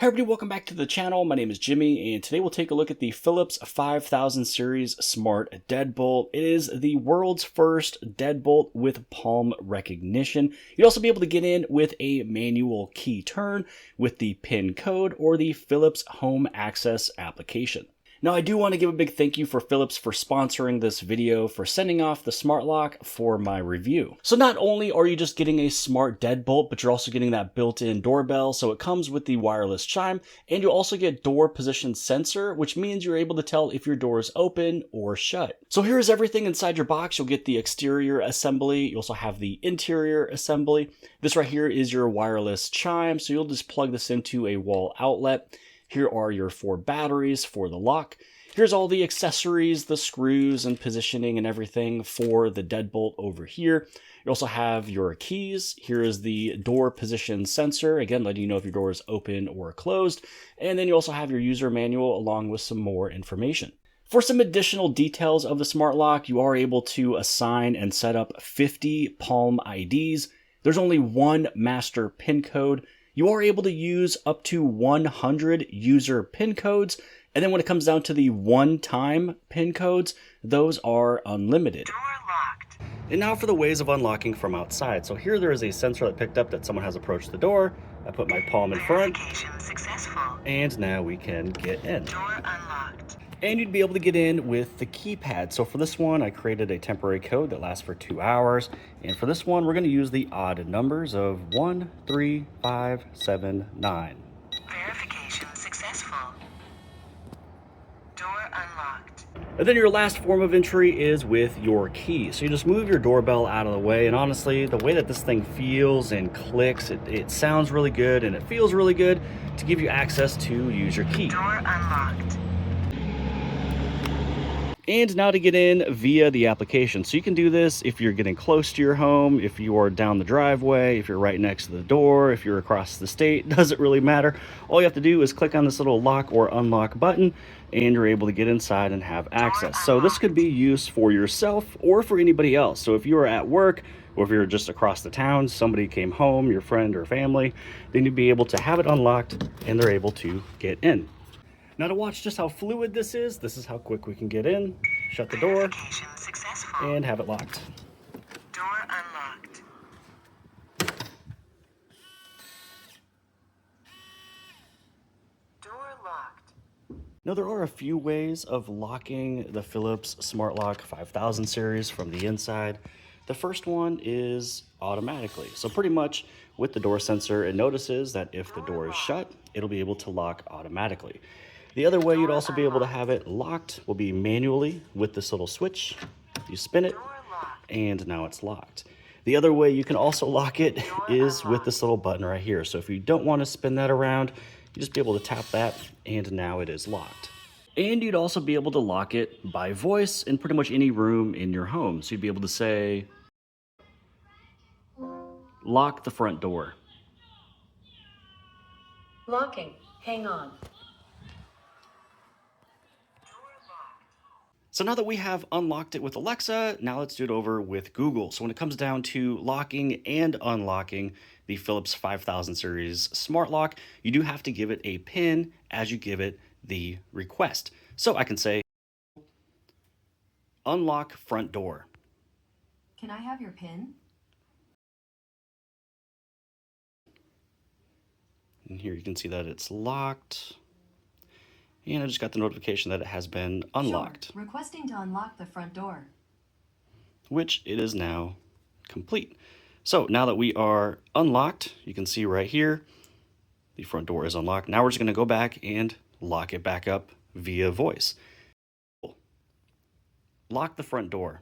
Hi everybody, welcome back to the channel. My name is Jimmy, and today we'll take a look at the Philips 5000 series smart deadbolt. It is the world's first deadbolt with palm recognition. You'd also be able to get in with a manual key turn with the PIN code or the Philips Home Access application. Now, I do want to give a big thank you for Philips for sponsoring this video, for sending off the smart lock for my review. So not only are you just getting a smart deadbolt, but you're also getting that built-in doorbell. So it comes with the wireless chime, and you also get door position sensor, which means you're able to tell if your door is open or shut. So here's everything inside your box. You'll get the exterior assembly. You also have the interior assembly. This right here is your wireless chime. So you'll just plug this into a wall outlet. Here are your 4 batteries for the lock. Here's all the accessories, the screws and positioning and everything for the deadbolt over here. You also have your keys. Here is the door position sensor, again, letting you know if your door is open or closed. And then you also have your user manual along with some more information. For some additional details of the smart lock, you are able to assign and set up 50 palm IDs. There's only one master PIN code. You are able to use up to 100 user PIN codes, and then when it comes down to the one-time PIN codes, those are unlimited. Door locked. And now for the ways of unlocking from outside. So here there is a sensor that picked up that someone has approached the door. I put my palm in front, Verification successful. and now we can get in. Door unlocked. And you'd be able to get in with the keypad. So for this one, I created a temporary code that lasts for 2 hours. And for this one, we're going to use the odd numbers of 1, 3, 5, 7, 9. Verification successful. Door unlocked. And then your last form of entry is with your key. So you just move your doorbell out of the way. And honestly, the way that this thing feels and clicks, it sounds really good and it feels really good to give you access to use your key. Door unlocked. And now to get in via the application. So you can do this if you're getting close to your home, if you are down the driveway, if you're right next to the door, if you're across the state, doesn't really matter. All you have to do is click on this little lock or unlock button and you're able to get inside and have access. So this could be used for yourself or for anybody else. So if you are at work or if you're just across the town, somebody came home, your friend or family, then you'd be able to have it unlocked and they're able to get in. Now to watch just how fluid this is how quick we can get in, shut the door, Verification successful. and have it locked. Door unlocked. Door locked. Now there are a few ways of locking the Philips Smart Lock 5000 series from the inside. The first one is automatically. So pretty much with the door sensor, it notices that if the door is shut, it'll be able to lock automatically. The other way you'd also be able to have it locked will be manually with this little switch. You spin it, Door locked. and now it's locked. The other way you can also lock it is with this little button right here. So if you don't want to spin that around, you just be able to tap that, and now it is locked. And you'd also be able to lock it by voice in pretty much any room in your home. So you'd be able to say, lock the front door. Locking. Hang on. So now that we have unlocked it with Alexa, now let's do it over with Google. So when it comes down to locking and unlocking the Philips 5000 series smart lock, you do have to give it a PIN as you give it the request. So I can say, unlock front door. Can I have your PIN? And here you can see that it's locked. And I just got the notification that it has been unlocked, Sure. Requesting to unlock the front door. which it is now complete. So now that we are unlocked, you can see right here, the front door is unlocked. Now we're just going to go back and lock it back up via voice. Lock the front door.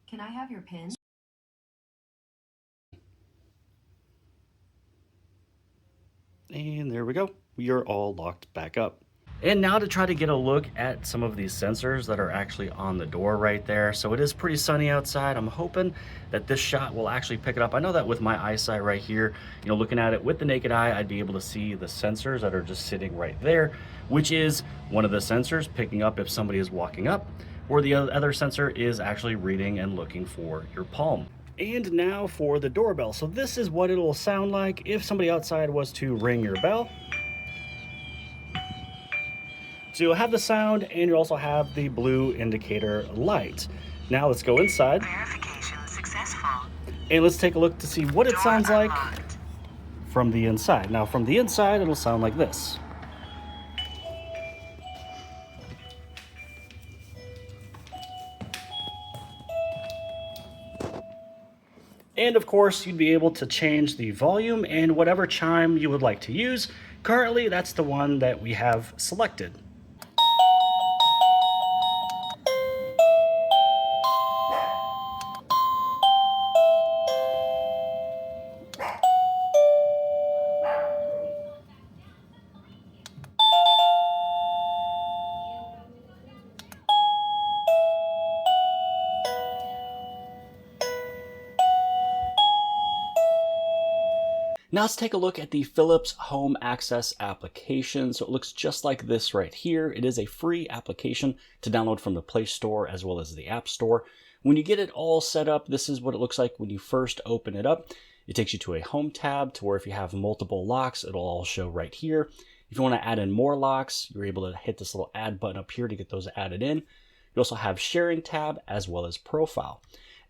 Can I have your PIN? And there we go. We are all locked back up. And now to try to get a look at some of these sensors that are actually on the door right there. So it is pretty sunny outside. I'm hoping that this shot will actually pick it up. I know that with my eyesight right here, you know, looking at it with the naked eye, I'd be able to see the sensors that are just sitting right there, which is one of the sensors picking up if somebody is walking up, or the other sensor is actually reading and looking for your palm. And now for the doorbell. So this is what it will sound like if somebody outside was to ring your bell. So you'll have the sound and you also have the blue indicator light. Now let's go inside Verification successful. and let's take a look to see what it Door sounds like unlocked. from the inside. Now from the inside, it'll sound like this. And of course, you'd be able to change the volume and whatever chime you would like to use. Currently, that's the one that we have selected. Now let's take a look at the Philips Home Access application. So it looks just like this right here. It is a free application to download from the Play Store as well as the App Store. When you get it all set up, this is what it looks like when you first open it up. It takes you to a home tab to where if you have multiple locks, it'll all show right here. If you want to add in more locks, you're able to hit this little add button up here to get those added in. You also have sharing tab as well as profile.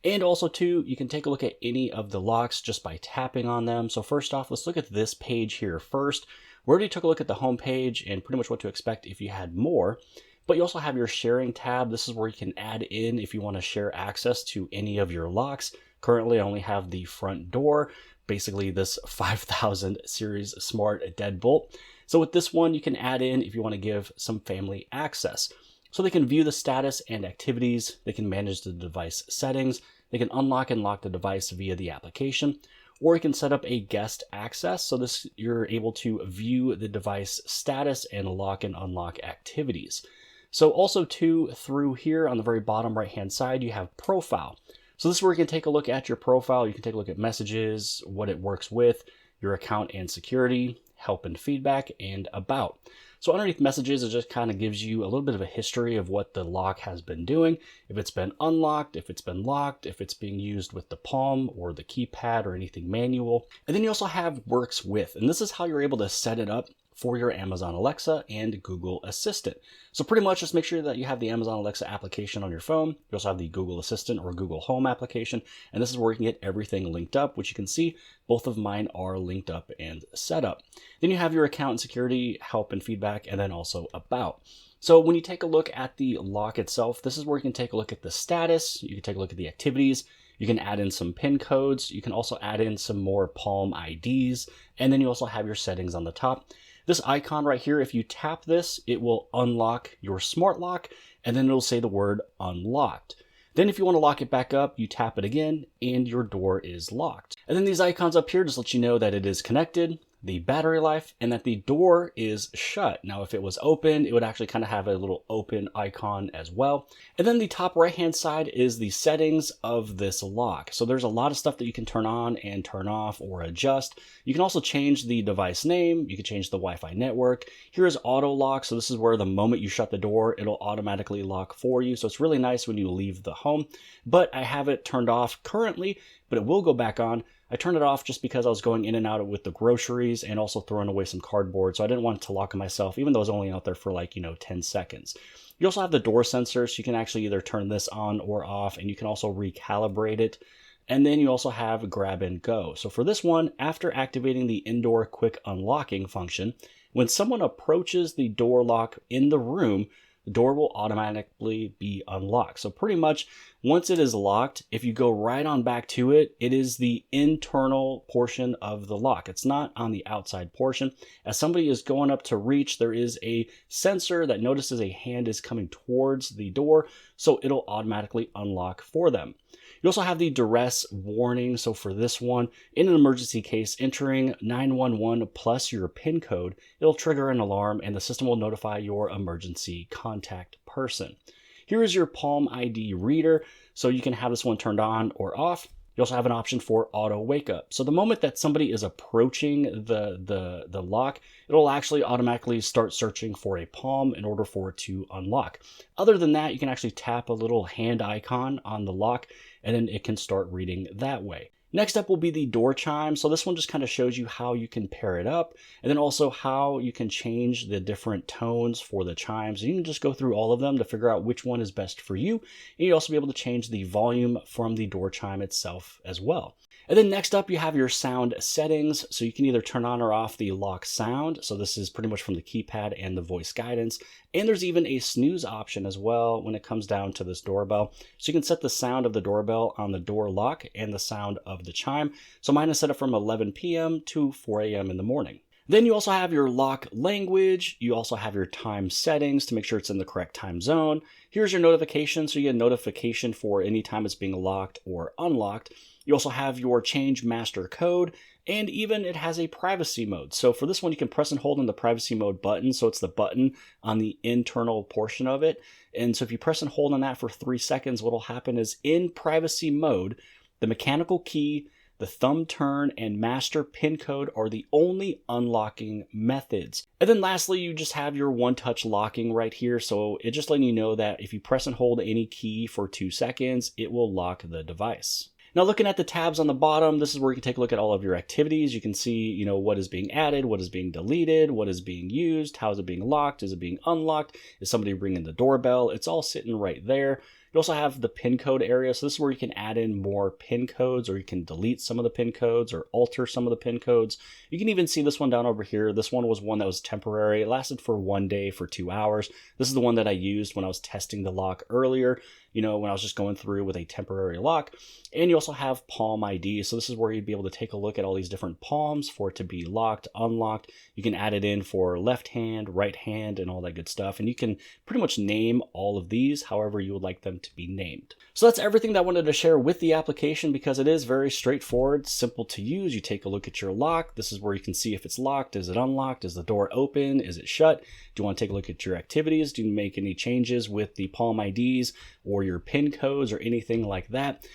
And also too, you can take a look at any of the locks just by tapping on them. So first off, let's look at this page here first. We already took a look at the home page and pretty much what to expect if you had more. But you also have your sharing tab. This is where you can add in if you want to share access to any of your locks. Currently, I only have the front door, basically this 5000 series smart deadbolt. So with this one, you can add in if you want to give some family access. So they can view the status and activities, they can manage the device settings, they can unlock and lock the device via the application, or you can set up a guest access. So this you're able to view the device status and lock and unlock activities. So also too, through here on the very bottom right hand side, you have profile. So this is where you can take a look at your profile. You can take a look at messages, what it works with, your account and security, help and feedback, and about. So underneath messages, it just kind of gives you a little bit of a history of what the lock has been doing, if it's been unlocked, if it's been locked, if it's being used with the palm or the keypad or anything manual. And then you also have works with, and this is how you're able to set it up for your Amazon Alexa and Google Assistant. So pretty much just make sure that you have the Amazon Alexa application on your phone. You also have the Google Assistant or Google Home application. And this is where you can get everything linked up, which you can see both of mine are linked up and set up. Then you have your account and security, help and feedback, and then also about. So when you take a look at the lock itself, this is where you can take a look at the status. You can take a look at the activities. You can add in some PIN codes. You can also add in some more Palm IDs. And then you also have your settings on the top. This icon right here, if you tap this, it will unlock your smart lock, and then it'll say the word unlocked. Then if you want to lock it back up, you tap it again, and your door is locked. And then these icons up here just let you know that it is connected, the battery life, and that the door is shut. Now, if it was open, it would actually kind of have a little open icon as well. And then the top right-hand side is the settings of this lock. So there's a lot of stuff that you can turn on and turn off or adjust. You can also change the device name. You can change the Wi-Fi network. Here is auto lock. So this is where the moment you shut the door, it'll automatically lock for you. So it's really nice when you leave the home, but I have it turned off currently, but it will go back on. I turned it off just because I was going in and out with the groceries and also throwing away some cardboard. So I didn't want to lock it myself, even though it was only out there for 10 seconds. You also have the door sensor, so you can actually either turn this on or off, and you can also recalibrate it. And then you also have grab and go. So for this one, after activating the indoor quick unlocking function, when someone approaches the door lock in the room, the door will automatically be unlocked. So pretty much once it is locked, if you go right on back to it, it is the internal portion of the lock. It's not on the outside portion. As somebody is going up to reach, there is a sensor that notices a hand is coming towards the door, so it'll automatically unlock for them. You also have the duress warning. So for this one, in an emergency case, entering 911 plus your PIN code, it'll trigger an alarm and the system will notify your emergency contact person. Here is your Palm ID reader. So you can have this one turned on or off. You also have an option for auto wake up. So the moment that somebody is approaching the lock, it'll actually automatically start searching for a palm in order for it to unlock. Other than that, you can actually tap a little hand icon on the lock and then it can start reading that way. Next up will be the door chime. So this one just kind of shows you how you can pair it up, and then also how you can change the different tones for the chimes. You can just go through all of them to figure out which one is best for you. And you'll also be able to change the volume from the door chime itself as well. And then next up, you have your sound settings. So you can either turn on or off the lock sound. So this is pretty much from the keypad and the voice guidance. And there's even a snooze option as well when it comes down to this doorbell. So you can set the sound of the doorbell on the door lock and the sound of the chime. So mine is set up from 11 p.m. to 4 a.m. in the morning. Then you also have your lock language. You also have your time settings to make sure it's in the correct time zone. Here's your notification. So you get a notification for any time it's being locked or unlocked. You also have your change master code, and even it has a privacy mode. So for this one, you can press and hold on the privacy mode button. So it's the button on the internal portion of it. And so if you press and hold on that for 3 seconds, what will happen is in privacy mode, the mechanical key, the thumb turn, and master pin code are the only unlocking methods. And then lastly, you just have your one-touch locking right here. So it's just letting you know that if you press and hold any key for 2 seconds, it will lock the device. Now looking at the tabs on the bottom, this is where you can take a look at all of your activities. You can see, what is being added, what is being deleted, what is being used, how is it being locked, is it being unlocked, is somebody ringing the doorbell? It's all sitting right there. You also have the pin code area. So this is where you can add in more pin codes, or you can delete some of the pin codes or alter some of the pin codes. You can even see this one down over here. This one was one that was temporary. It lasted for 1 day for 2 hours. This is the one that I used when I was testing the lock earlier, when I was just going through with a temporary lock. And you also have palm ID. So this is where you'd be able to take a look at all these different palms for it to be locked, unlocked. You can add it in for left hand, right hand, and all that good stuff. And you can pretty much name all of these however you would like them to be named. So that's everything that I wanted to share with the application, because it is very straightforward, simple to use. You take a look at your lock. This is where you can see if it's locked, is it unlocked, is the door open, is it shut? Do you want to take a look at your activities? Do you make any changes with the palm IDs or your pin codes or anything like that?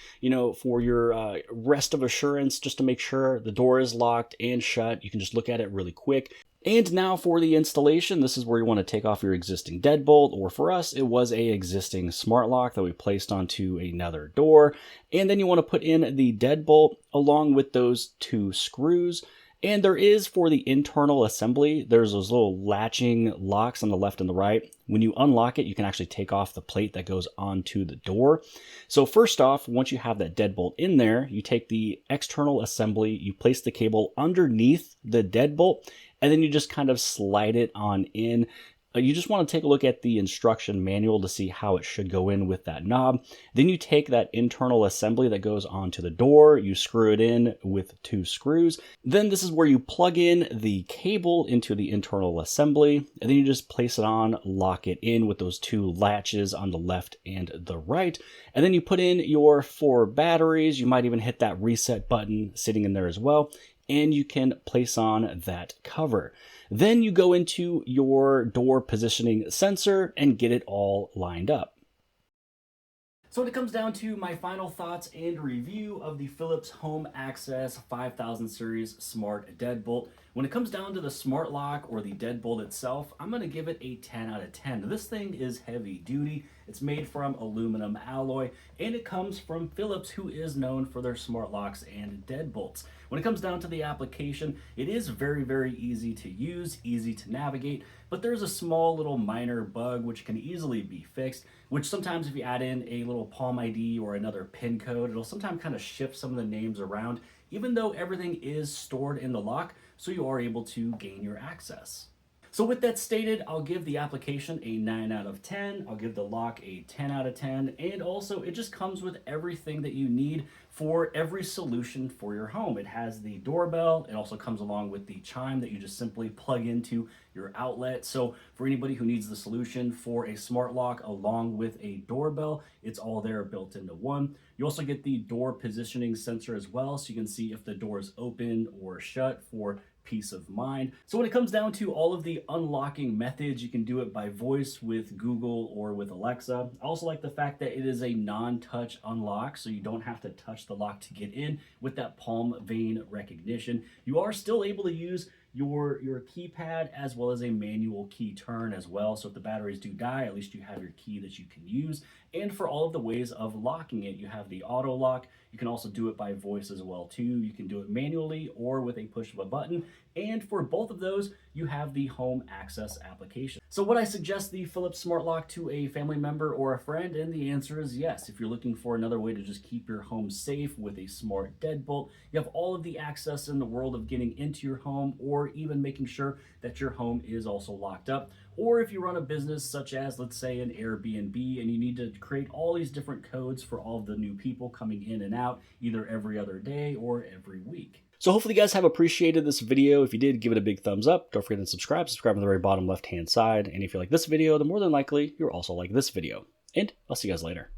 For your rest of assurance, just to make sure the door is locked and shut, you can just look at it really quick. And now for the installation, this is where you want to take off your existing deadbolt, or for us, it was a existing smart lock that we placed onto another door. And then you want to put in the deadbolt along with those 2 screws. And there is, for the internal assembly, there's those little latching locks on the left and the right. When you unlock it, you can actually take off the plate that goes onto the door. So first off, once you have that deadbolt in there, you take the external assembly, you place the cable underneath the deadbolt, and then you just kind of slide it on in. You just want to take a look at the instruction manual to see how it should go in with that knob. Then you take that internal assembly that goes onto the door, you screw it in with 2 screws. Then this is where you plug in the cable into the internal assembly, and then you just place it on, lock it in with those 2 latches on the left and the right. And then you put in your 4 batteries. You might even hit that reset button sitting in there as well, and you can place on that cover. Then you go into your door positioning sensor and get it all lined up. So when it comes down to my final thoughts and review of the Philips Home Access 5000 series smart deadbolt, when it comes down to the smart lock or the deadbolt itself, I'm going to give it a 10 out of 10. This thing is heavy duty. It's made from aluminum alloy, and it comes from Philips, who is known for their smart locks and deadbolts. When it comes down to the application, it is very, very easy to use, easy to navigate, but there's a small little minor bug which can easily be fixed, which sometimes if you add in a little palm ID or another pin code, it'll sometimes kind of shift some of the names around, even though everything is stored in the lock, so you are able to gain your access. So with that stated, I'll give the application a 9 out of 10. I'll give the lock a 10 out of 10. And also, it just comes with everything that you need for every solution for your home. It has the doorbell. It also comes along with the chime that you just simply plug into your outlet. So for anybody who needs the solution for a smart lock along with a doorbell, it's all there built into one. You also get the door positioning sensor as well, so you can see if the door is open or shut for peace of mind. So when it comes down to all of the unlocking methods, you can do it by voice with Google or with Alexa. I also like the fact that it is a non-touch unlock, so you don't have to touch the lock to get in with that palm vein recognition. You are still able to use your keypad as well as a manual key turn as well. So if the batteries do die, at least you have your key that you can use. And for all of the ways of locking it, you have the auto lock. You can also do it by voice as well too. You can do it manually or with a push of a button. And for both of those, you have the home access application. So would I suggest the Philips Smart Lock to a family member or a friend? And the answer is yes. If you're looking for another way to just keep your home safe with a smart deadbolt, you have all of the access in the world of getting into your home or even making sure that your home is also locked up. Or if you run a business such as, let's say, an Airbnb, and you need to create all these different codes for all of the new people coming in and out, either every other day or every week. So hopefully you guys have appreciated this video. If you did, give it a big thumbs up. Don't forget to subscribe. Subscribe on the very bottom left-hand side. And if you like this video, then more than likely, you'll also like this video. And I'll see you guys later.